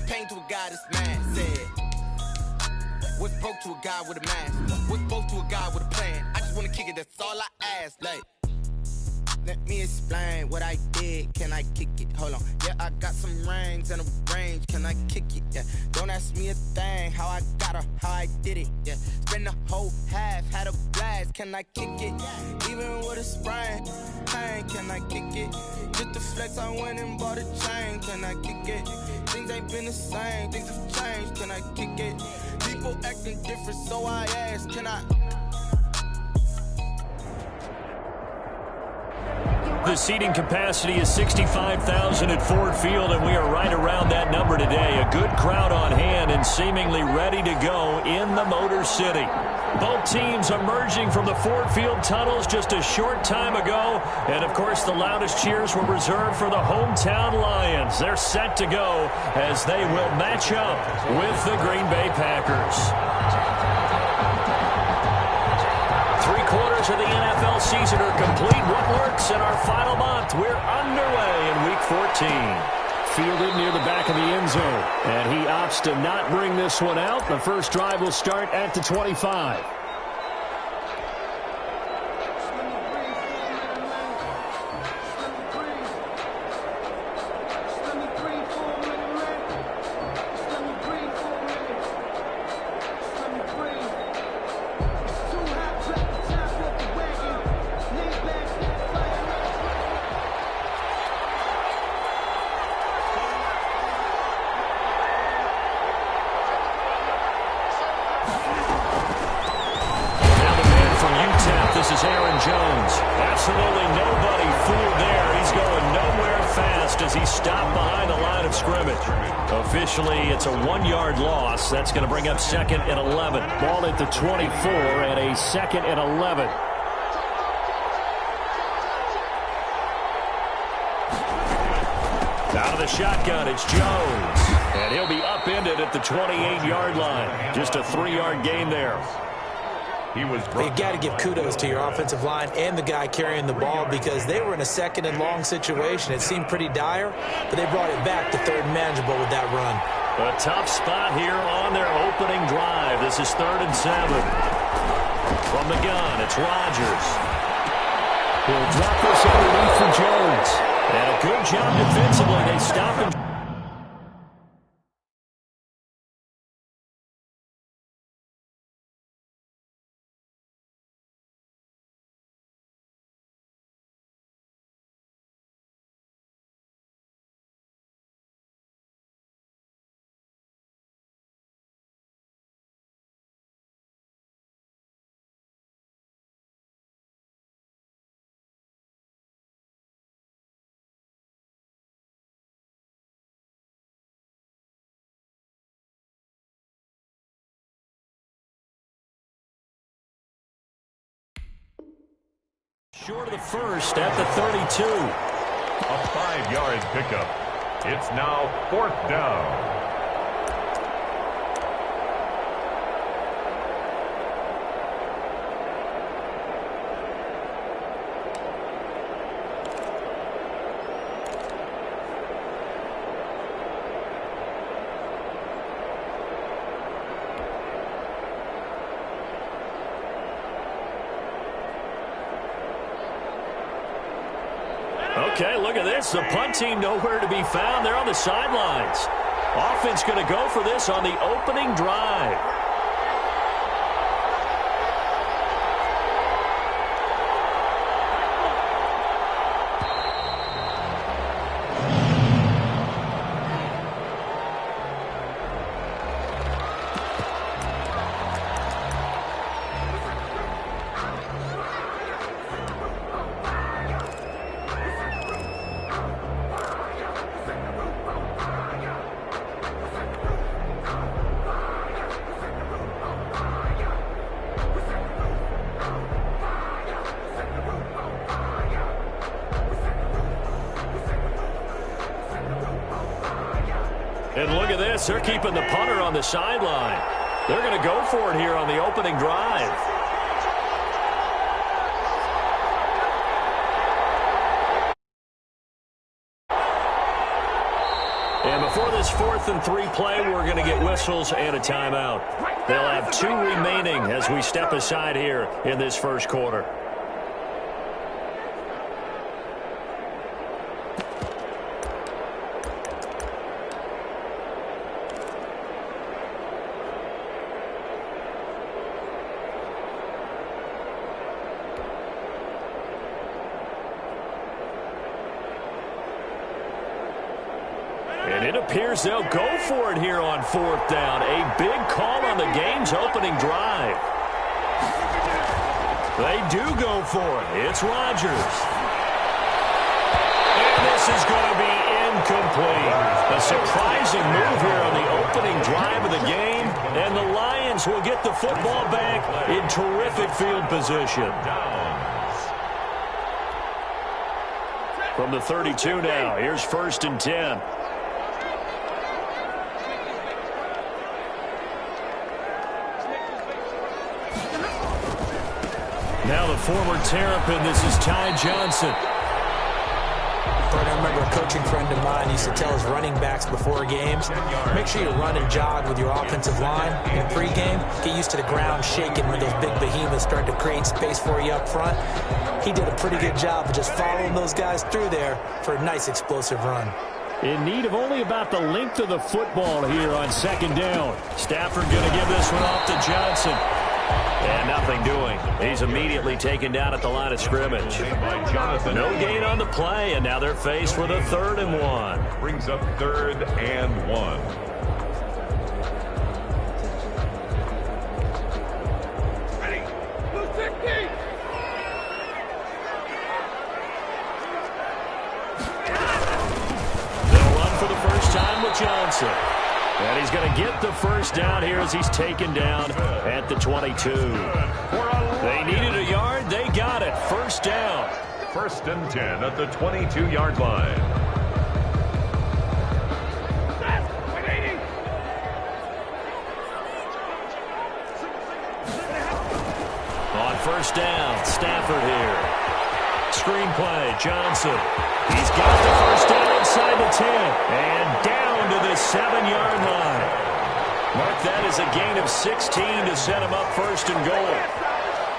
pain to a guy that's mad. Said, what's broke to a guy with a mask? What's broke to a guy with a plan? I just wanna kick it, that's all I ask. Like, let me explain what I did. Can I kick it? Hold on. Yeah, I got some rings and a range. Can I kick it? Yeah. Don't ask me a thing. How I got her, how I did it. Yeah. Spend the whole half, had a blast. Can I kick it? Even with a sprain. Pain, can I kick it? Just the flex, I went and bought a chain. Can I kick it? Things ain't been the same. Things have changed. Can I kick it? People acting different, so I ask. Can I? The seating capacity is 65,000 at Ford Field, and we are right around that number today. A good crowd on hand and seemingly ready to go in the Motor City. Both teams emerging from the Ford Field tunnels just a short time ago. And, of course, the loudest cheers were reserved for the hometown Lions. They're set to go as they will match up with the Green Bay Packers. 3/4 of the NFL season are complete. What works in our final month? We're underway in Week 14. Fielded near the back of the end zone. And he opts to not bring this one out. The first drive will start at the 25. It's a 1-yard loss. That's going to bring up 2nd and 11. Ball at the 24 and a 2nd and 11. Out of the shotgun, it's Jones. And he'll be upended at the 28-yard line. Just a 3-yard gain there. You got to give kudos to your offensive line and the guy carrying the ball because they were in a 2nd and long situation. It seemed pretty dire, but they brought it back to 3rd and manageable with that run. A tough spot here on their opening drive. This is 3rd and 7. From the gun, it's Rodgers. He'll drop this underneath for Jones. And a good job defensively. They stop him. Short of the first at the 32. A 5-yard pickup. It's now 4th down. Okay, look at this. The punt team nowhere to be found. They're on the sidelines. Offense going to go for this on the opening drive. And look at this. They're keeping the punter on the sideline. They're going to go for it here on the opening drive. And before this this 4th and 3 play, we're going to get whistles and a timeout. They'll have 2 remaining as we step aside here in this first quarter. And it appears they'll go for it here on 4th down. A big call on the game's opening drive. They do go for it. It's Rodgers. And this is going to be incomplete. A surprising move here on the opening drive of the game. And the Lions will get the football back in terrific field position. From the 32 now, here's 1st and 10. Now the former Terrapin, this is Ty Johnson. I remember a coaching friend of mine used to tell his running backs before games, make sure you run and jog with your offensive line in the pregame. Get used to the ground shaking when those big behemoths start to create space for you up front. He did a pretty good job of just following those guys through there for a nice explosive run. In need of only about the length of the football here on 2nd down. Stafford going to give this one off to Johnson. And nothing doing. He's immediately taken down at the line of scrimmage. No gain on the play, and now they're faced with a 3rd and 1. Brings up 3rd and 1. They'll run for the first time with Johnson. And he's going to get the first down here as he's taken down at the 22. They needed a yard. They got it. First down. 1st and 10 at the 22-yard line. On 1st down, Stafford here. Screenplay, Johnson. He's got the first down inside the 10. And down to the 7-yard line. Mark that as a gain of 16 to set him up 1st and goal.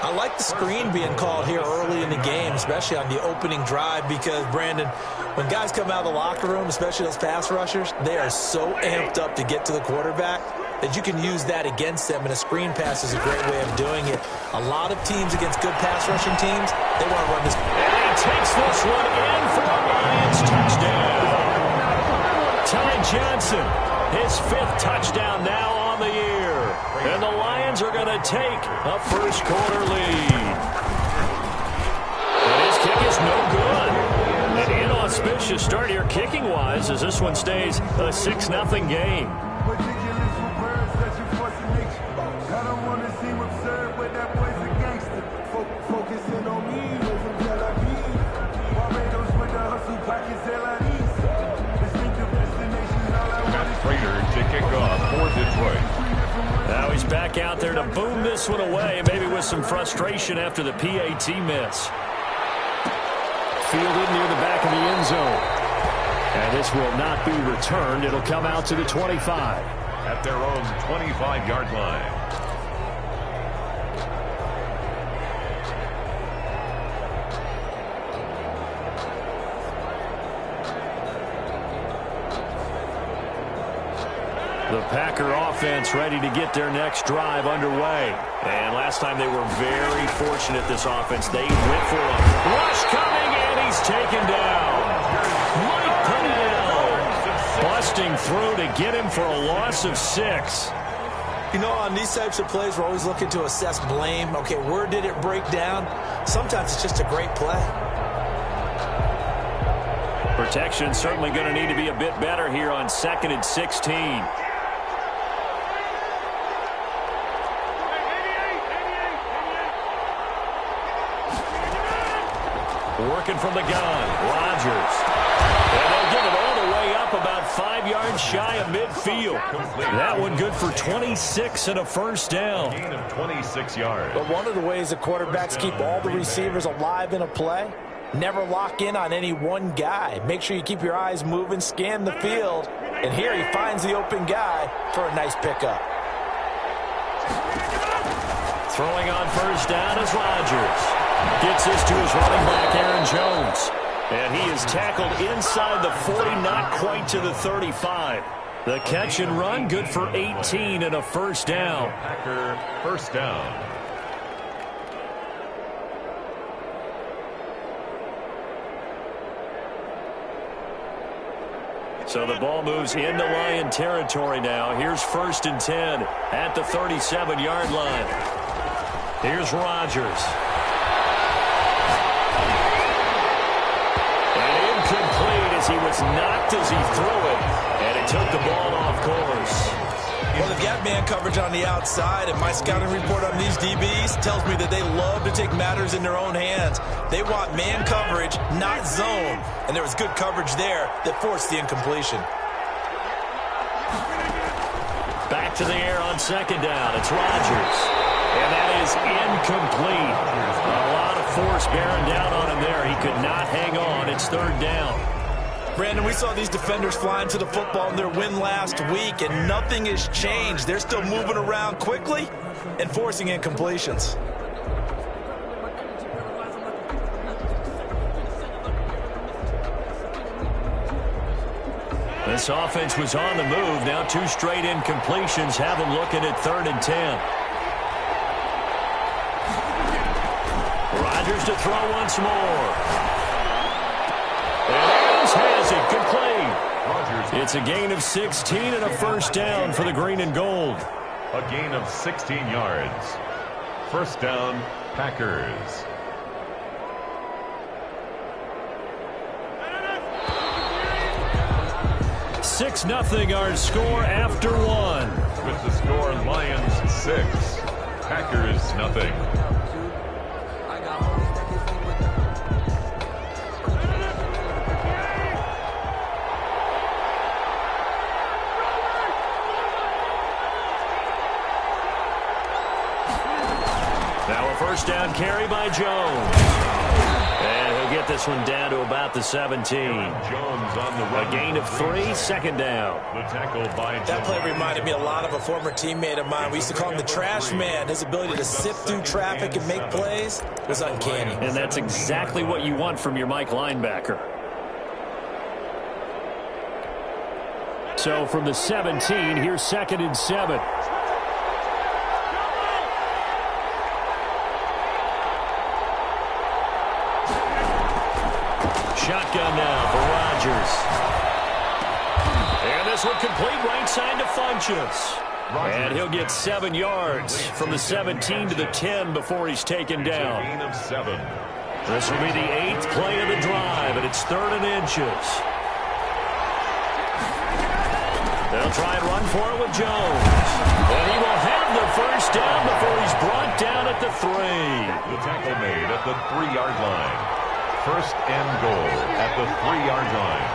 I like the screen being called here early in the game, especially on the opening drive, because, Brandon, when guys come out of the locker room, especially those pass rushers, they are so amped up to get to the quarterback that you can use that against them, and a screen pass is a great way of doing it. A lot of teams against good pass rushing teams, they want to run this. And he takes this one in for a Lions touchdown. Ty Johnson, his 5th touchdown now on the year. And the Lions are going to take a first quarter lead. And his kick is no good. An inauspicious start here kicking-wise as this one stays a 6-0 game. To kick off for Detroit. Now he's back out there to boom this one away, maybe with some frustration after the PAT miss. Fielded near the back of the end zone. And this will not be returned. It'll come out to the 25. At their own 25-yard line. The Packer offense ready to get their next drive underway. And last time they were very fortunate, this offense. They went for a rush coming, and he's taken down. Mike Pennell busting through to get him for a loss of 6. You know, on these types of plays, we're always looking to assess blame. Okay, where did it break down? Sometimes it's just a great play. Protection certainly going to need to be a bit better here on 2nd and 16. Working from the gun, Rodgers. And they'll give it all the way up about 5 yards shy of midfield. That one good for 26 and a first down. Gain of 26 yards. But one of the ways the quarterbacks keep all the receivers alive in a play Never lock in on any one guy. Make sure you keep your eyes moving, scan the field, and here he finds the open guy for a nice pickup. Throwing on first down is Rodgers. Gets this to his running back, Aaron Jones. And he is tackled inside the 40, not quite to the 35. The catch and run, good for 18 and a first down. Packer first down. So the ball moves into Lion territory now. Here's 1st and 10 at the 37-yard line. Here's Rodgers. And incomplete as he was knocked as he threw it. And it took the ball off course. Well, they've got man coverage on the outside, and my scouting report on these DBs tells me that they love to take matters in their own hands. They want man coverage, not zone. And there was good coverage there that forced the incompletion. Back to the air on 2nd down. It's Rodgers. And that is incomplete. A lot of force bearing down on him there. He could not hang on. It's 3rd down. Brandon, we saw these defenders flying to the football in their win last week, and nothing has changed. They're still moving around quickly and forcing incompletions. This offense was on the move. Now 2 straight incompletions have them looking at 3rd and 10. Rodgers to throw once more. And has it complete. It's a gain of 16 and a first down for the green and gold. A gain of 16 yards. First down, Packers. Six 0 our score after 1. With the score, Lions 6, Packers nothing. Now a first down carry by Jones. And he'll get this one down to about the 17. Jones on the run. A gain of 3, 2nd down. The tackle by Jones. That play reminded me a lot of a former teammate of mine. We used to call him the trash man. His ability to sift through traffic and make plays was uncanny. And that's exactly what you want from your Mike linebacker. So from the 17, here's 2nd and 7. Shotgun now for Rodgers. And this one complete right side to Funchess. And he'll get 7 yards from the 17 to the 10 before he's taken down. Gain of 7. This will be the 8th play of the drive, and it's 3rd and inches. They'll try and run for it with Jones. And he will have the first down before he's brought down at the 3. The tackle made at the 3-yard line. First and goal at the 3-yard line.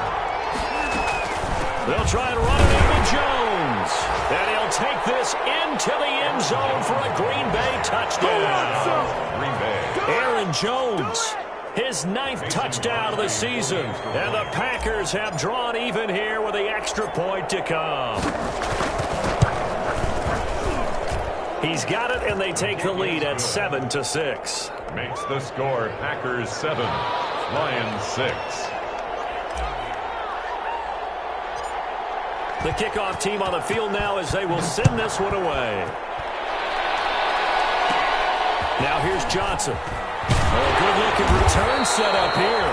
They'll try and run it in with Jones. And he'll take this into the end zone for a Green Bay touchdown. Green Bay. Aaron Jones, his 9th touchdown of the season. And the Packers have drawn even here with the extra point to come. He's got it, and they take the lead at 7-6. Makes the score Packers 7, Lions 6. The kickoff team on the field now as they will send this one away. Now here's Johnson. A good-looking return set up here.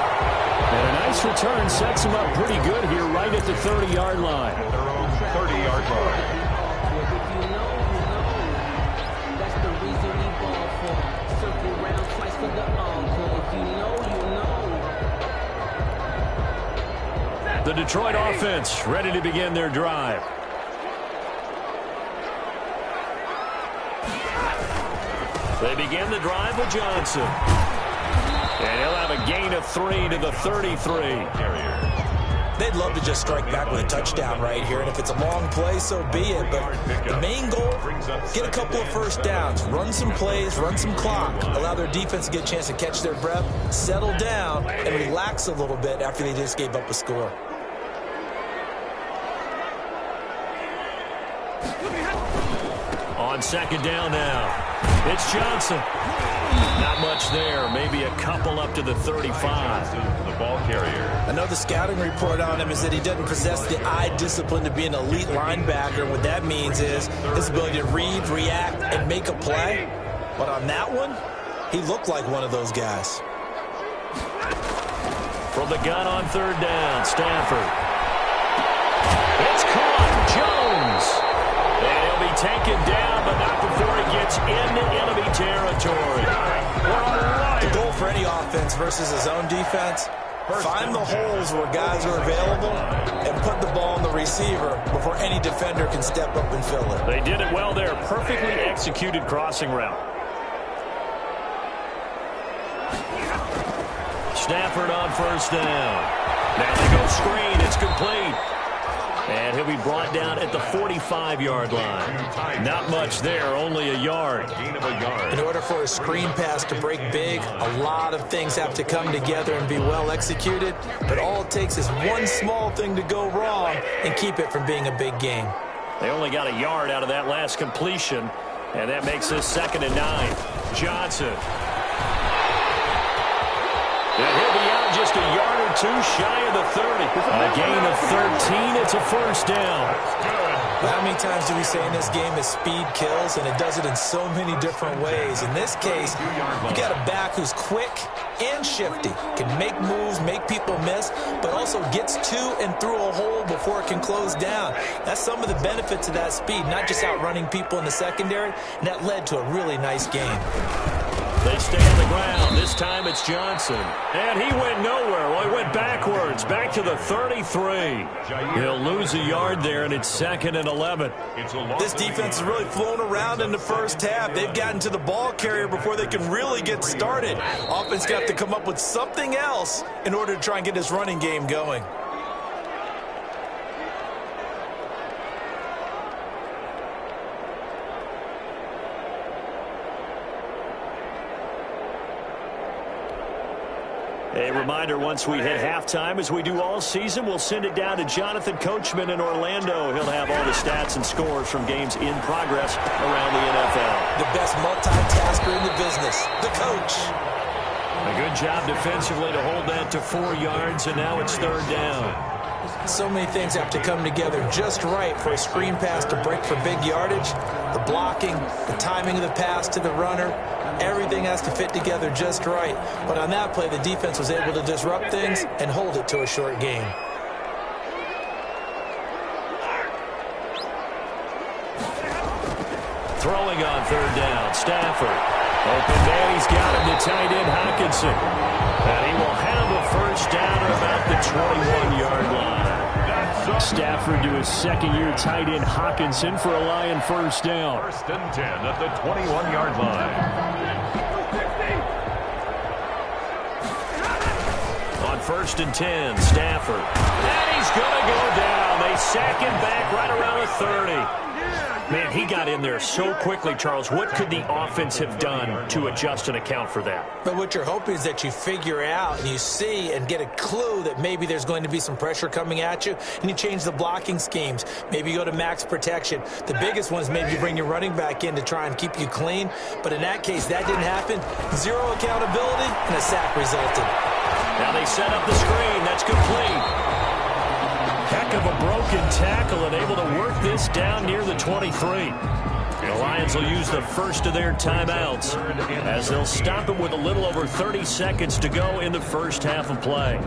And a nice return sets him up pretty good here right at the 30-yard line. At their own 30-yard line. The Detroit offense ready to begin their drive. They begin the drive with Johnson. And he'll have a gain of 3 to the 33. Carrier. They'd love to just strike back with a touchdown right here, and if it's a long play, so be it. But the main goal, get a couple of first downs, run some plays, run some clock, allow their defense to get a chance to catch their breath, settle down, and relax a little bit after they just gave up a score. On second down now, it's Johnson. Not much there, maybe a couple up to the 35. The ball carrier. I know the scouting report on him is that he doesn't possess the eye discipline to be an elite linebacker. What that means is his ability to read, react, and make a play. But on that one, he looked like one of those guys. From the gun on third down, Stafford. It's caught, Jones. And he'll be taken down, but not before he gets into enemy territory. The goal for any offense versus his own defense, find the holes where guys are available and put the ball on the receiver before any defender can step up and fill it. They did it well there. Perfectly executed crossing route. Stafford on first down. Now they go screen. It's complete. And he'll be brought down at the 45-yard line. Not much there, only a yard. In order for a screen pass to break big, a lot of things have to come together and be well executed. But all it takes is one small thing to go wrong and keep it from being a big game. They only got a yard out of that last completion, and that makes this 2nd and 9. Johnson. And he'll be out just a yard or two shy of the 30. A gain of 13. It's a first down. But how many times do we say in this game that speed kills, and it does it in so many different ways? In this case, you got a back who's quick and shifty, can make moves, make people miss, but also gets to and through a hole before it can close down. That's some of the benefits of that speed, not just outrunning people in the secondary, and that led to a really nice game. They stay on the ground. This time it's Johnson. And he went nowhere. Well, he went backwards, back to the 33. He'll lose a yard there, and it's 2nd and 11. This defense has really flown around in the first half. They've gotten to the ball carrier before they can really get started. Offense got to come up with something else in order to try and get this running game going. A reminder, once we hit halftime, as we do all season, we'll send it down to Jonathan Coachman in Orlando. He'll have all the stats and scores from games in progress around the NFL. The best multitasker in the business, the coach. A good job defensively to hold that to 4 yards, and now it's 3rd down. So many things have to come together just right for a screen pass to break for big yardage. The blocking, the timing of the pass to the runner, everything has to fit together just right. But on that play, the defense was able to disrupt things and hold it to a short game. Throwing on 3rd down, Stafford. Open man, he's got him to tight end Hockenson. And he will have a first down at about the 21-yard line. Stafford to his 2nd-year tight end Hockenson for a Lion first down. 1st and 10 at the 21-yard line. On 1st and 10, Stafford. And he's going to go down. They sack him back right around the 30. Man, he got in there so quickly, Charles. What could the offense have done to adjust and account for that? But what you're hoping is that you figure out and you see and get a clue that maybe there's going to be some pressure coming at you, and you change the blocking schemes. Maybe you go to max protection. The biggest one is maybe you bring your running back in to try and keep you clean. But in that case, that didn't happen. 0 accountability, and a sack resulted. Now they set up the screen. That's complete. Heck of a broken tackle and able to work this down near the 23. The Lions will use the first of their timeouts as they'll stop it with a little over 30 seconds to go in the first half of play.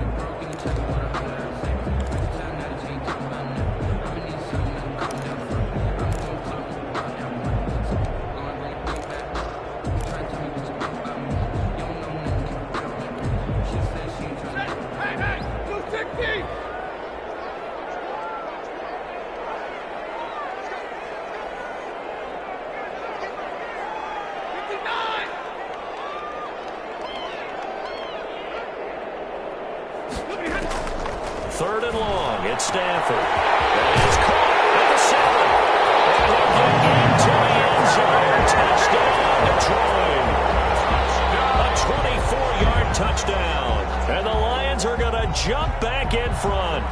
Third and long. Stafford. And it's caught at the 7. And he'll get into the end zone. Touchdown, Detroit. A 24-yard touchdown. And the Lions are going to jump back in front.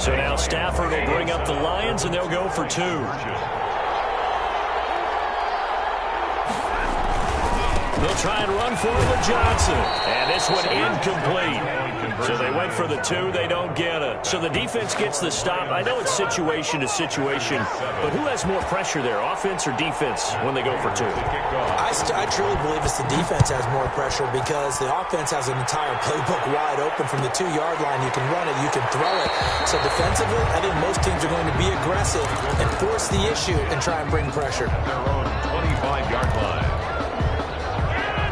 So now Stafford will bring up the Lions, and they'll go for 2. They'll try and run for it with Johnson. And this one incomplete. So they went for the 2. They don't get it. So the defense gets the stop. I know it's situation to situation, but who has more pressure there, offense or defense, when they go for 2? I truly believe it's the defense has more pressure because the offense has an entire playbook wide open from the 2-yard line. You can run it, you can throw it. So defensively, I think most teams are going to be aggressive and force the issue and try and bring pressure. Their own 25-yard line.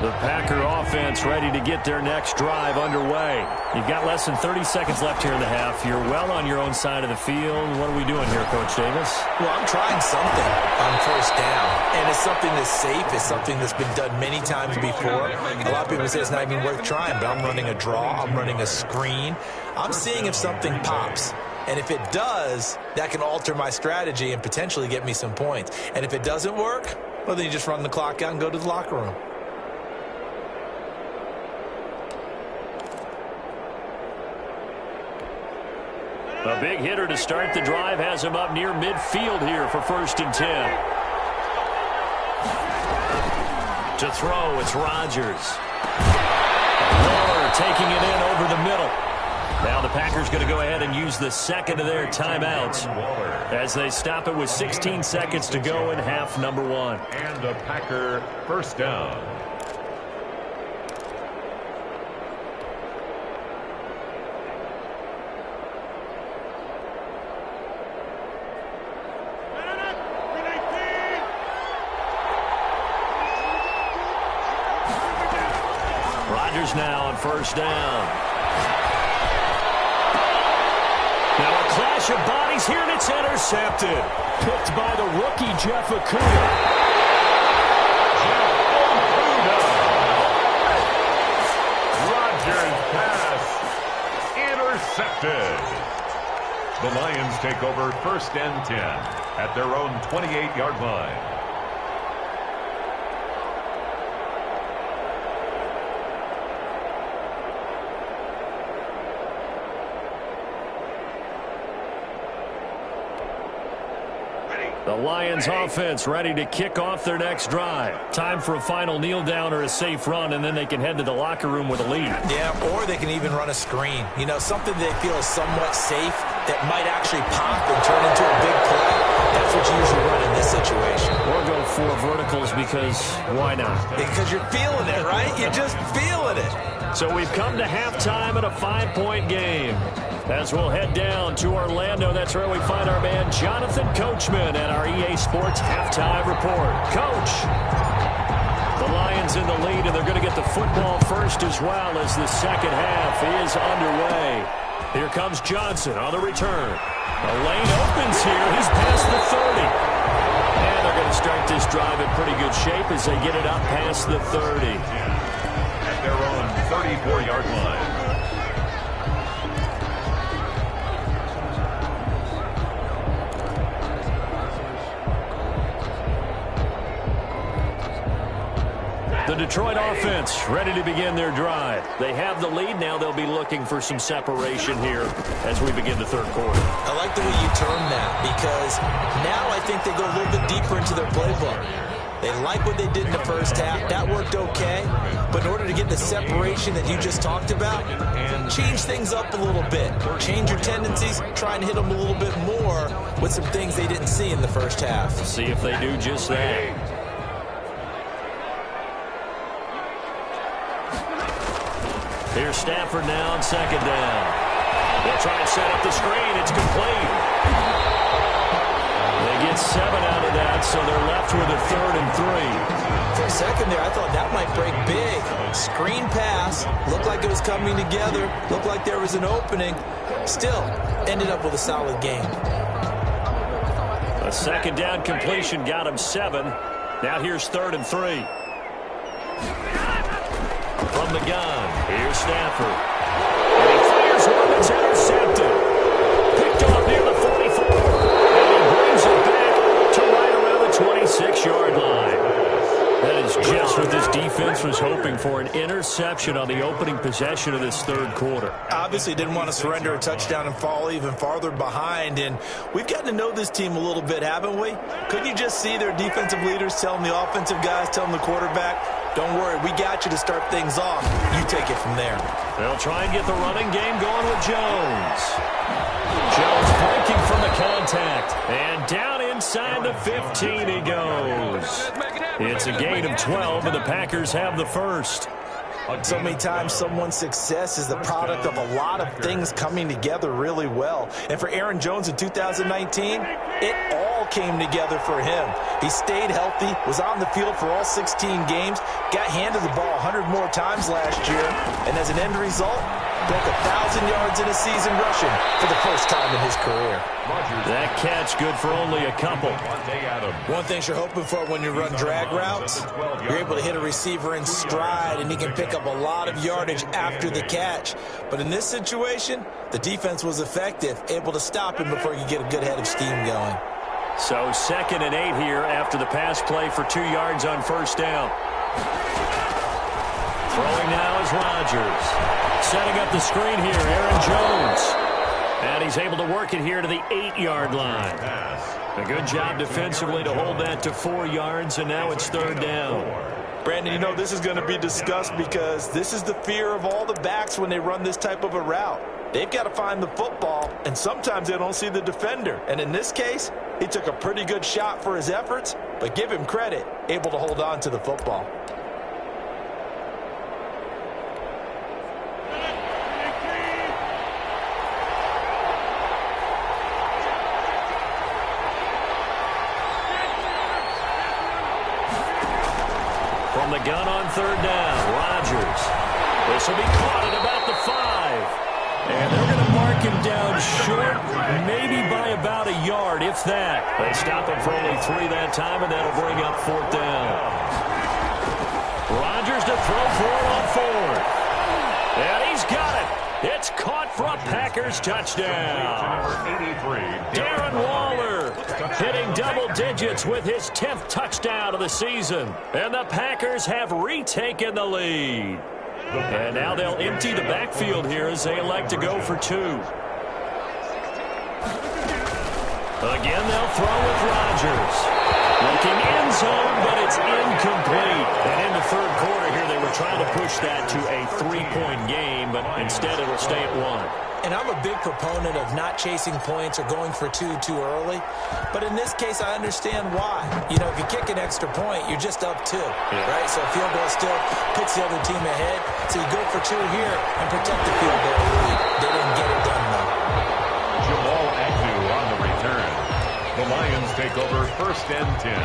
The Packer offense ready to get their next drive underway. You've got less than 30 seconds left here in the half. You're well on your own side of the field. What are we doing here, Coach Davis? Well, I'm trying something on first down, and it's something that's safe. It's something that's been done many times before. A lot of people say it's not even worth trying, but I'm running a draw. I'm running a screen. I'm seeing if something pops. And if it does, that can alter my strategy and potentially get me some points. And if it doesn't work, well, then you just run the clock out and go to the locker room. A big hitter to start the drive has him up near midfield here for 1st and 10. To throw, it's Rodgers. Waller taking it in over the middle. Now the Packers going to go ahead and use the second of their timeouts as they stop it with 16 seconds to go in half number 1. And a Packer first down. Rodgers now on first down. Now a clash of bodies here, and it's intercepted. Picked by the rookie, Jeff Okudah. Rodgers pass intercepted. The Lions take over 1st and 10 at their own 28-yard line. The Lions offense ready to kick off their next drive. Time for a final kneel down or a safe run, and then they can head to the locker room with a lead. Yeah, or they can even run a screen. You know, something they feel is somewhat safe that might actually pop and turn into a big play. That's what you usually run in this situation. Or go 4 verticals because why not? Because you're feeling it, right? You're just feeling it. So we've come to halftime in a 5-point game. As we'll head down to Orlando, that's where we find our man Jonathan Coachman at our EA Sports Halftime Report. Coach, the Lions in the lead, and they're going to get the football first as well as the second half is underway. Here comes Johnson on the return. The lane opens here. He's past the 30. And they're going to start this drive in pretty good shape as they get it up past the 30. At their own 34-yard line. The Detroit offense ready to begin their drive. They have the lead. Now they'll be looking for some separation here as we begin the third quarter. I like the way you term that because now I think they go a little bit deeper into their playbook. They like what they did in the first half. That worked okay. But in order to get the separation that you just talked about, change things up a little bit. Change your tendencies. Try and hit them a little bit more with some things they didn't see in the first half. See if they do just that. Here's Stafford now on second down. They'll try and set up the screen. It's complete. They get 7 out of that, so they're left with a 3rd and 3. For a second there, I thought that might break big. Screen pass. Looked like it was coming together. Looked like there was an opening. Still, ended up with a solid game. A second down completion got him 7. Now here's 3rd and 3. From the gun, here's Stafford. And he fires one that's intercepted. Picked off near the 44. And he brings it back to right around the 26-yard line. That is just what this defense was hoping for, an interception on the opening possession of this 3rd quarter. Obviously didn't want to surrender a touchdown and fall even farther behind, and we've gotten to know this team a little bit, haven't we? Couldn't you just see their defensive leaders telling the offensive guys, telling the quarterback, don't worry, we got you to start things off. You take it from there. They'll try and get the running game going with Jones. Jones breaking from the contact, and down inside the 15 he goes. It's a gain of 12, and the Packers have the first. So many times someone's success is the product of a lot of things coming together really well. And for Aaron Jones in 2019, it all came together for him. He stayed healthy, was on the field for all 16 games, got handed the ball 100 more times last year, and as an end result, broke 1,000 yards in a season rushing for the first time in his career. That catch good for only a couple. One thing you're hoping for when you run drag routes, you're able to hit a receiver in stride and he can pick up a lot of yardage after the catch. But in this situation, the defense was effective, able to stop him before he could get a good head of steam going. So 2nd and 8 here after the pass play for 2 yards on 1st down. Throwing now is Rodgers. Setting up the screen here, Aaron Jones. And he's able to work it here to the 8-yard line. A good job defensively to hold that to 4 yards, and now it's 3rd down. Brandon, you know this is going to be discussed because this is the fear of all the backs when they run this type of a route. They've got to find the football, and sometimes they don't see the defender. And in this case, he took a pretty good shot for his efforts, but give him credit, able to hold on to the football. From the gun on 3rd down, Rodgers. This will be caught at about the 5. And they're going to mark him down short, maybe by about a yard, if that. They stop him for only 3 that time, and that'll bring up 4th down. Rodgers to throw for it on 4th. And he's got it. It's caught for a Packers touchdown. Darren Waller hitting double digits with his 10th touchdown of the season. And the Packers have retaken the lead. And now they'll empty the backfield here as they elect to go for 2. Again, they'll throw with Rodgers. Looking end zone, but it's incomplete. And in the 3rd quarter here, they were trying to push that to a 3-point game, but instead it'll stay at 1. And I'm a big proponent of not chasing points or going for 2 too early. But in this case, I understand why. You know, if you kick an extra point, you're just up 2, right? So a field goal still puts the other team ahead. So you go for 2 here and protect the field goal lead. They didn't get it done, though. Jamal Agnew on the return. The Lions take over 1st and 10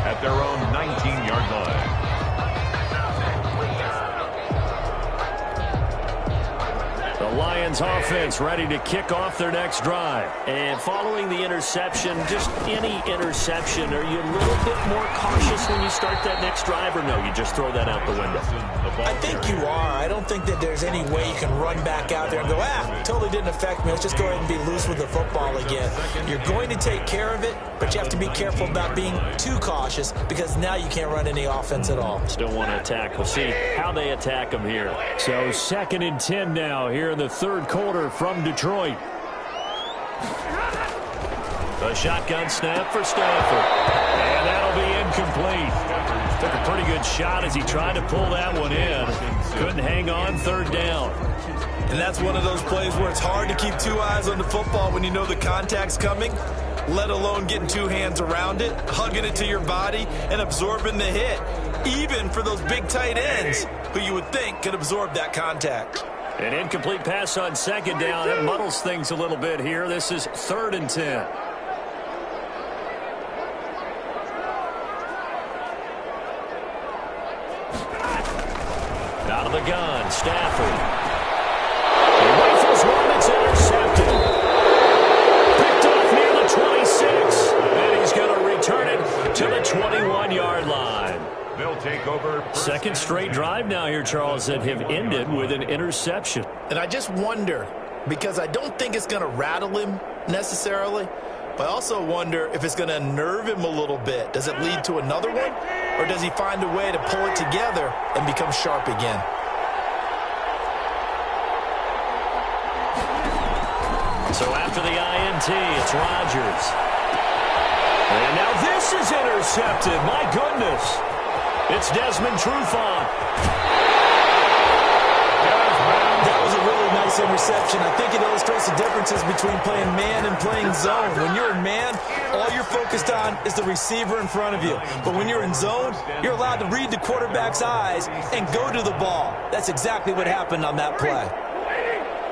at their own 19-yard line. The Lions offense ready to kick off their next drive. And following the interception, just any interception, are you a little bit more cautious when you start that next drive, or no, you just throw that out the window? I think you are. I don't think that there's any way you can run back out there and go, totally didn't affect me. Let's just go ahead and be loose with the football again. You're going to take care of it, but you have to be careful about being too cautious because now you can't run any offense at all. Still want to attack. We'll see how they attack them here. So 2nd and 10 now here in the 3rd quarter from Detroit. A shotgun snap for Stafford. And that'll be incomplete. Took a pretty good shot as he tried to pull that one in. Couldn't hang on 3rd down. And that's one of those plays where it's hard to keep 2 eyes on the football when you know the contact's coming, let alone getting 2 hands around it, hugging it to your body, and absorbing the hit. Even for those big tight ends who you would think could absorb that contact. An incomplete pass on 2nd down. It muddles things a little bit here. This is 3rd and 10. Out of the gun, Stafford. He rifles one that's intercepted. Picked off near the 26. And he's going to return it to the 21-yard line. They'll take over. Second straight drive now here, Charles, that have ended with an interception. And I just wonder, because I don't think it's going to rattle him necessarily, but I also wonder if it's going to unnerve him a little bit. Does it lead to another one? Or does he find a way to pull it together and become sharp again? So after the INT, it's Rodgers. And now this is intercepted. My goodness. It's Desmond Trufant. That was a really nice interception. I think it illustrates the differences between playing man and playing zone. When you're in man, all you're focused on is the receiver in front of you. But when you're in zone, you're allowed to read the quarterback's eyes and go to the ball. That's exactly what happened on that play.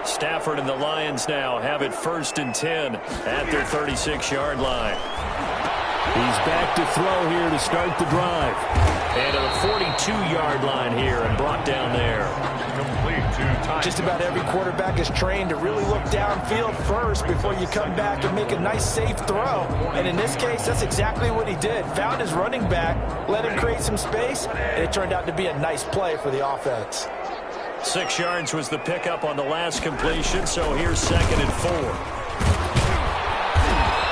Stafford and the Lions now have it 1st and 10 at their 36-yard line. He's back to throw here to start the drive. And to the 42-yard line here and brought down there. Complete to time. Just about every quarterback is trained to really look downfield first before you come back and make a nice, safe throw. And in this case, that's exactly what he did. Found his running back, let him create some space, and it turned out to be a nice play for the offense. 6 yards was the pickup on the last completion, so here's 2nd and 4.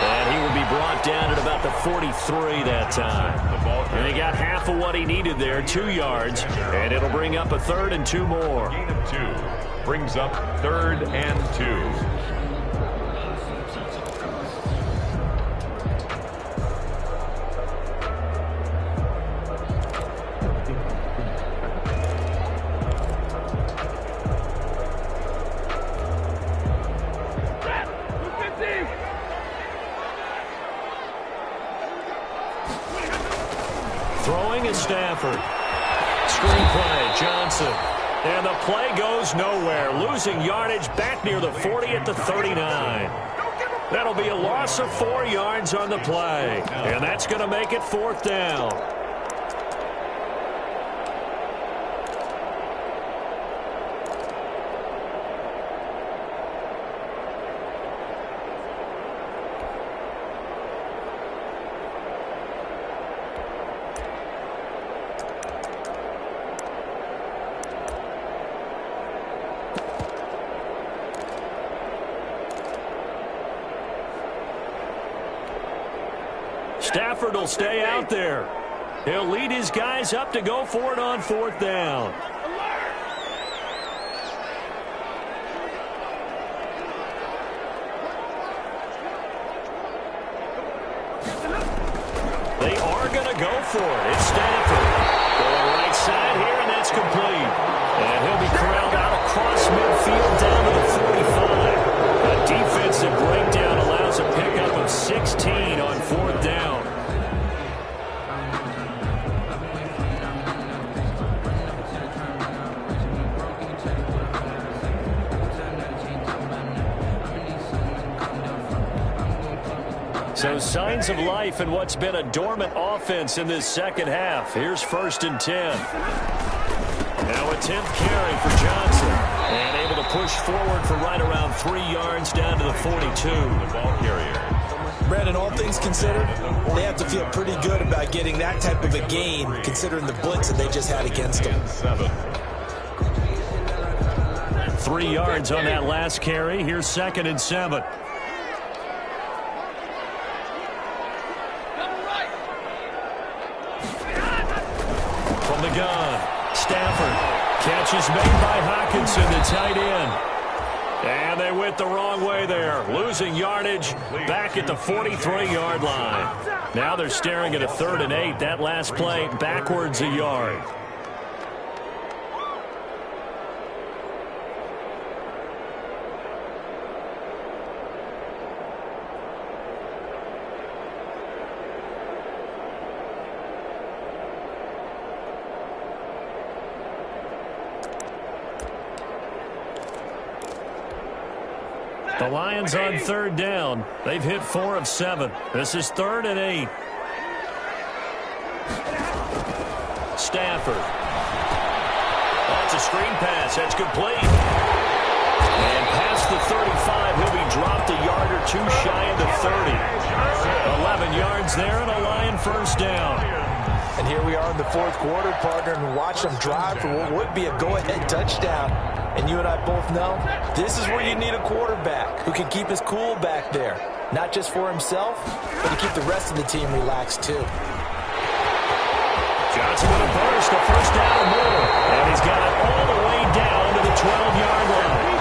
And he will be brought down at about the 43 that time. And he got half of what he needed there, 2 yards, and it'll bring up a 3rd and 2 more. Gain of 2 brings up 3rd and 2. Throwing is Stafford. Screenplay, Johnson. And the play goes nowhere. Losing yardage back near the 40 at the 39. That'll be a loss of 4 yards on the play. And that's going to make it 4th down. Stafford will stay out there. He'll lead his guys up to go for it on 4th down. They are going to go for it. It's Stafford. Going right side here, and that's complete. And he'll be corralled out across midfield down to the 45. A defensive breakdown allows a pickup of 16 on 4th down. So signs of life in what's been a dormant offense in this second half. Here's 1st and 10. Now a 10th carry for Johnson. And able to push forward for right around 3 yards down to the 42. The ball carrier. Brandon, all things considered, they have to feel pretty good about getting that type of a gain, considering the blitz that they just had against them. 7. 3 yards on that last carry. Here's 2nd and 7. From the gun, Stafford. Catch is made by Hockenson, the tight end. And they went the wrong way there. Losing yardage back at the 43-yard line. Now they're staring at a 3rd and 8. That last play backwards a yard. The Lions on 3rd down. They've hit 4 of 7. This is 3rd and 8. Stafford. That's a screen pass. That's complete. And past the 35, he'll be dropped a yard or two shy of the 30. 11 yards there and a Lion first down. And here we are in the fourth quarter, partner, and watch them drive for what would be a go-ahead touchdown. And you and I both know this is where you need a quarterback who can keep his cool back there. Not just for himself, but to keep the rest of the team relaxed too. Johnson with a burst, a first down or more. And he's got it all the way down to the 12-yard line.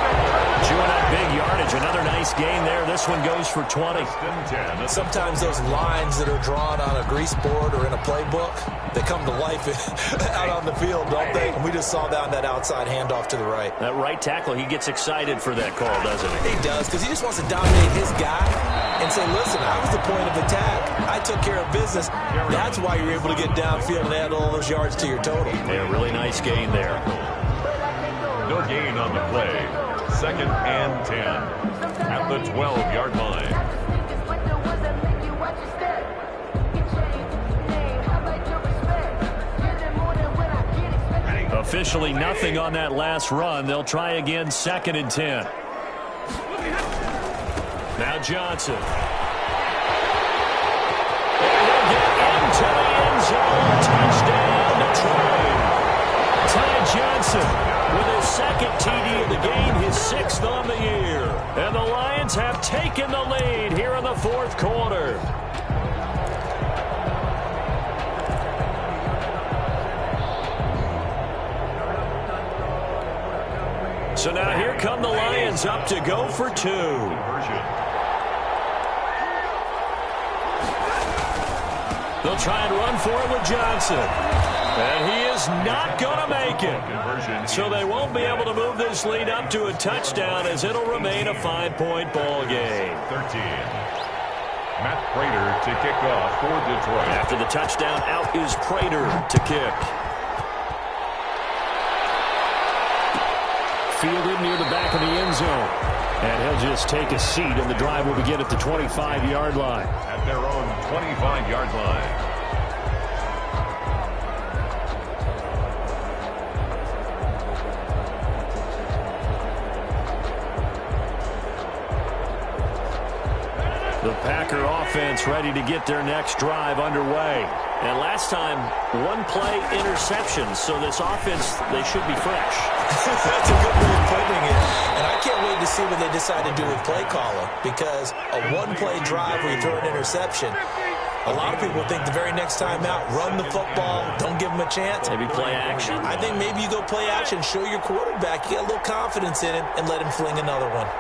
Chewing up big yardage. Another nice gain there. This one goes for 20. Sometimes those lines that are drawn on a grease board or in a playbook, they come to life out on the field, don't they? And we just saw that on that outside handoff to the right. That right tackle, he gets excited for that call, doesn't he? He does, because he just wants to dominate his guy and say, listen, I was the point of attack. I took care of business. That's why you're able to get downfield and add all those yards to your total. Yeah, really nice gain there. No gain on the play. 2nd and 10 at the 12-yard line. Officially nothing on that last run. They'll try again 2nd and 10. Now Johnson. And he'll get into the end zone. Touchdown Detroit. Ty Johnson with his 2nd TD of the game, his 6th on the year. And the Lions have taken the lead here in the fourth quarter. So now here come the Lions up to go for 2. They'll try and run for it with Johnson. And he is not going to make it. So they won't be able to move this lead up to a touchdown as it'll remain a 5-point ball game. 13. Matt Prater to kick off for Detroit. After the touchdown, out is Prater to kick. Fielded near the back of the end zone. And he'll just take a seat, and the drive will begin at the 25-yard line. At their own 25-yard line. The Packer offense ready to get their next drive underway. And last time, one-play interception, so this offense, they should be fresh. That's a good way of putting it. And I can't wait to see what they decide to do with play calling, because a one-play drive where you throw an interception, a lot of people think the very next time out, run the football, don't give them a chance. Maybe play action. I think maybe you go play action, show your quarterback, you get a little confidence in it, and let him fling another one.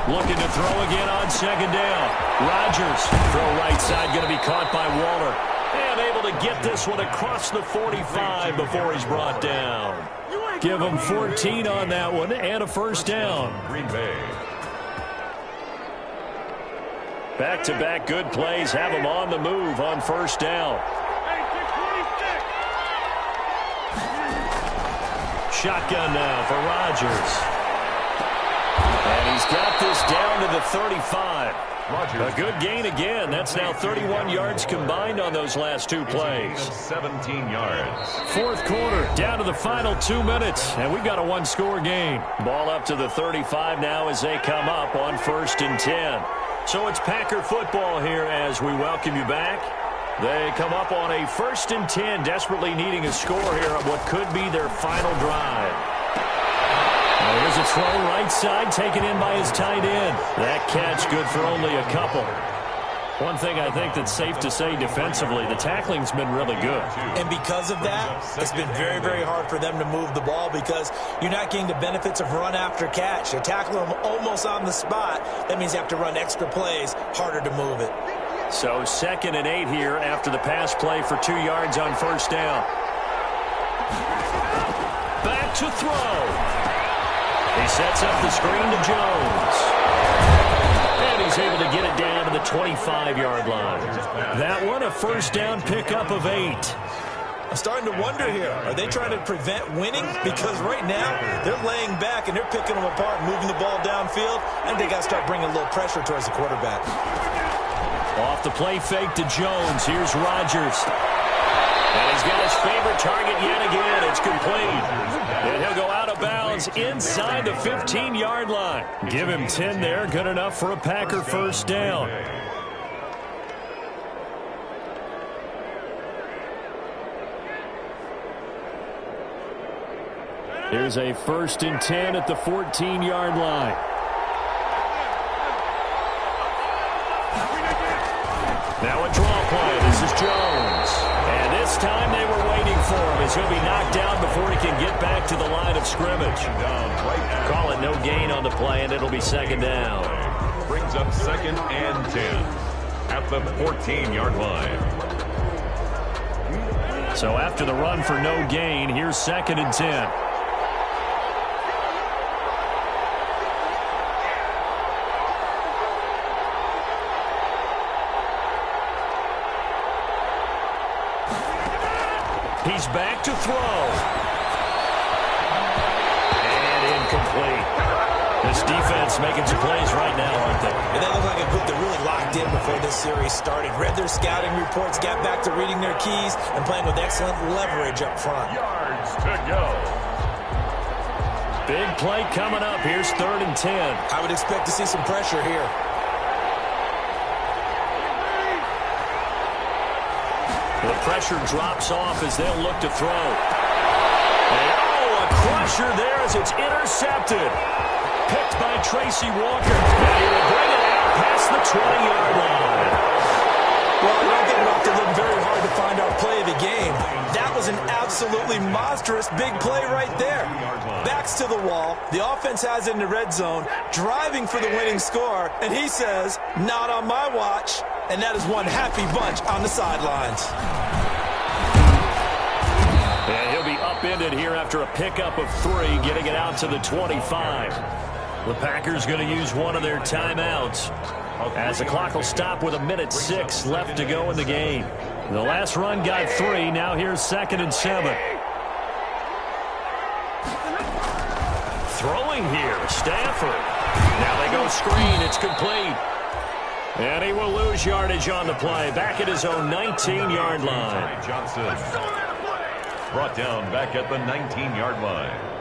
Looking to throw again on 2nd down. Rodgers, throw right side, going to be caught by Waller. And able to get this one across the 45 before he's brought down. Give him 14 on that one and a first down. Green Bay. Back-to-back good plays have him on the move on first down. Shotgun now for Rodgers. And he's got this down to the 35. A good gain again. That's now 31 yards combined on those last 2 plays. 17 yards. Fourth quarter, down to the final 2 minutes, and we've got a one-score game. Ball up to the 35 now as they come up on 1st and 10. So it's Packer football here as we welcome you back. They come up on a 1st and 10, desperately needing a score here on what could be their final drive. Here's a throw right side, taken in by his tight end. That catch good for only a couple. One thing I think that's safe to say defensively, the tackling's been really good. And because of that, it's been very, very hard for them to move the ball because you're not getting the benefits of run after catch. You tackle them almost on the spot. That means you have to run extra plays, harder to move it. So 2nd and 8 here after the pass play for 2 yards on first down. Back to throw. He sets up the screen to Jones. And he's able to get it down to the 25-yard line. That one, a first down pickup of 8. I'm starting to wonder here, are they trying to prevent winning? Because right now, they're laying back and they're picking them apart, moving the ball downfield. I think they got to start bringing a little pressure towards the quarterback. Off the play fake to Jones. Here's Rodgers. And he's got his favorite target yet again. It's complete. And he'll go out of bounds downs inside the 15-yard line. Give him 10 there. Good enough for a Packer first down. Here's a 1st and 10 at the 14-yard line. Now a draw play. This is Jones. And this time they were waiting for him as he'll be knocked down before he can get back to the line of scrimmage. Call it no gain on the play, and it'll be 2nd down. Brings up 2nd and 10 at the 14-yard line. So after the run for no gain, here's 2nd and 10. He's back to throw. And incomplete. This defense making some plays right now, aren't they? And that looked like a group that really locked in before this series started. Read their scouting reports, got back to reading their keys, and playing with excellent leverage up front. Yards to go. Big play coming up. Here's 3rd and 10. I would expect to see some pressure here. The pressure drops off as they'll look to throw. And, a crusher there as it's intercepted. Picked by Tracy Walker. And he will bring it out past the 20-yard line. Well, I don't think we'll have to look very hard to find our play of the game. That was an absolutely monstrous big play right there. Backs to the wall. The offense has it in the red zone, driving for the winning score. And he says, not on my watch. And that is one happy bunch on the sidelines. And he'll be upended here after a pickup of 3, getting it out to the 25. The Packers going to use one of their timeouts as the clock will stop with 1:06 left to go in the game. The last run got 3. Now here's 2nd and 7. Throwing here, Stafford. Now they go screen. It's complete. And he will lose yardage on the play. Back at his own 19-yard line. Johnson brought down back at the 19-yard line.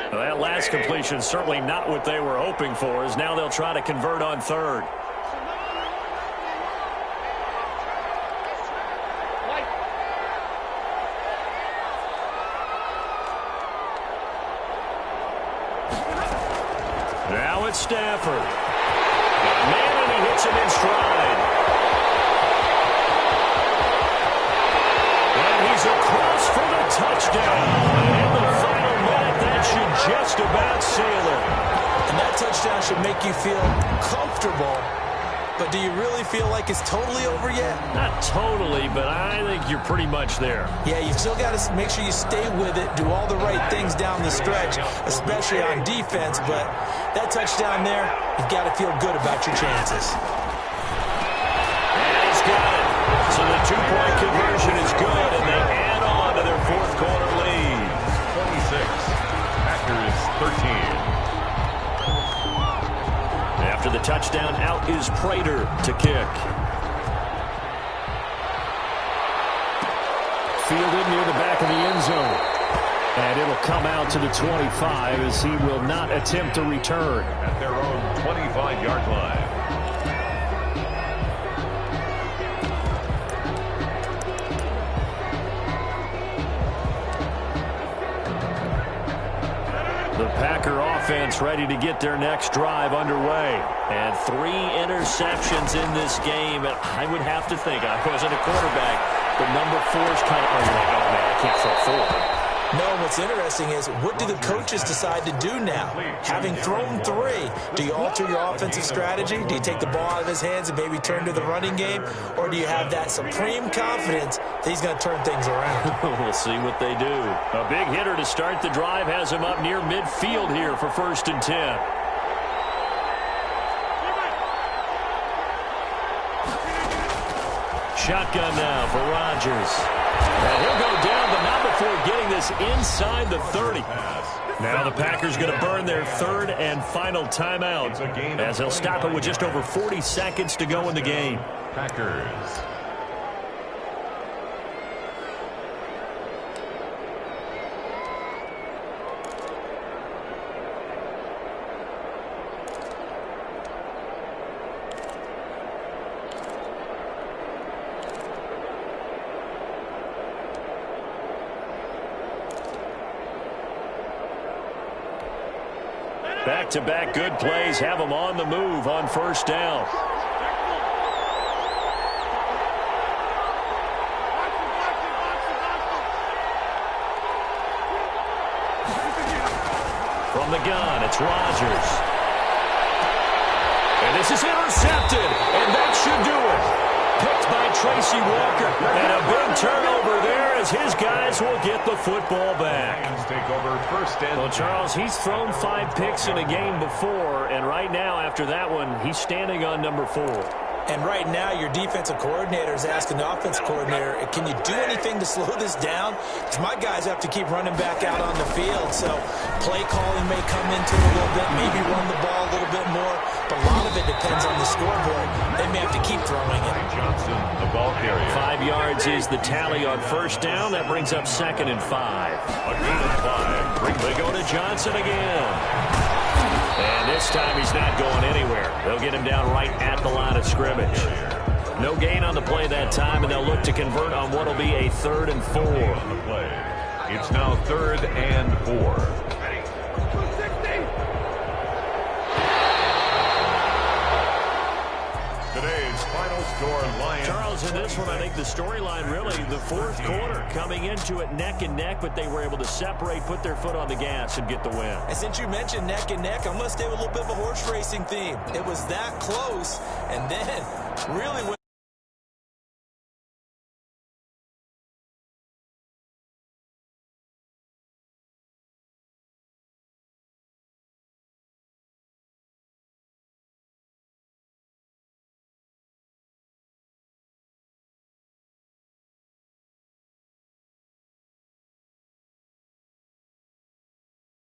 Well, that last completion certainly not what they were hoping for, as now they'll try to convert on 3rd. Now it's Stafford. Man, and he hits him in stride. And he's across for the touchdown. In the final minute, that should just about seal it. And that touchdown should make you feel comfortable. But do you really feel like it's totally over yet? Not totally, but I think you're pretty much there. Yeah, you've still got to make sure you stay with it, do all the right things down the stretch, especially on defense. But that touchdown there, you've got to feel good about your chances. And he's got it. So the 2-point conversion is good, and they add on to their 4th quarter lead. 26. Packers 13. After the touchdown, out is Prater to kick. Fielded near the back of the end zone. And it'll come out to the 25 as he will not attempt to return. At their own 25-yard line. The Packer offense ready to get their next drive underway. And 3 interceptions in this game. And I would have to think, I wasn't a quarterback, but number 4 is kind of, oh man, I can't throw 4. No, what's interesting is, what do the coaches decide to do now? Having thrown 3, do you alter your offensive strategy? Do you take the ball out of his hands and maybe turn to the running game? Or do you have that supreme confidence that he's going to turn things around? We'll see what they do. A big hitter to start the drive has him up near midfield here for 1st and 10. shotgun now for Rodgers. And he'll go down, but not before getting this inside the 30. Now the Packers going to burn their third and final timeout as they'll stop it with just over 40 seconds to go in the game. Packers. Back-to-back good plays have them on the move on first down. From the gun, it's Rodgers. And this is intercepted, and that should do it. Picked by Tracy Walker, and a big turnover there as his guys will get the football back. Take over first and well, Charles, he's thrown 5 picks in a game before, and right now after that one, he's standing on number 4. And right now, your defensive coordinator is asking the offensive coordinator, can you do anything to slow this down? Because my guys have to keep running back out on the field. So play calling may come into it a little bit, maybe run the ball a little bit more. But a lot of it depends on the scoreboard. They may have to keep throwing it. Johnson, the ball carrier. 5 yards is the tally on first down. That brings up 2nd and 5. A gain of 5. They go to Johnson again. And this time he's not going anywhere. They'll get him down right at the line of scrimmage. No gain on the play that time, and they'll look to convert on what will be a 3rd and 4. On the play. It's now 3rd and 4. Today's final score, Lions. Charles, in this one, I think the storyline really, the fourth quarter, coming into it neck and neck, but they were able to separate, put their foot on the gas, and get the win. And since you mentioned neck and neck, I'm going to stay with a little bit of a horse racing theme. It was that close, and then really when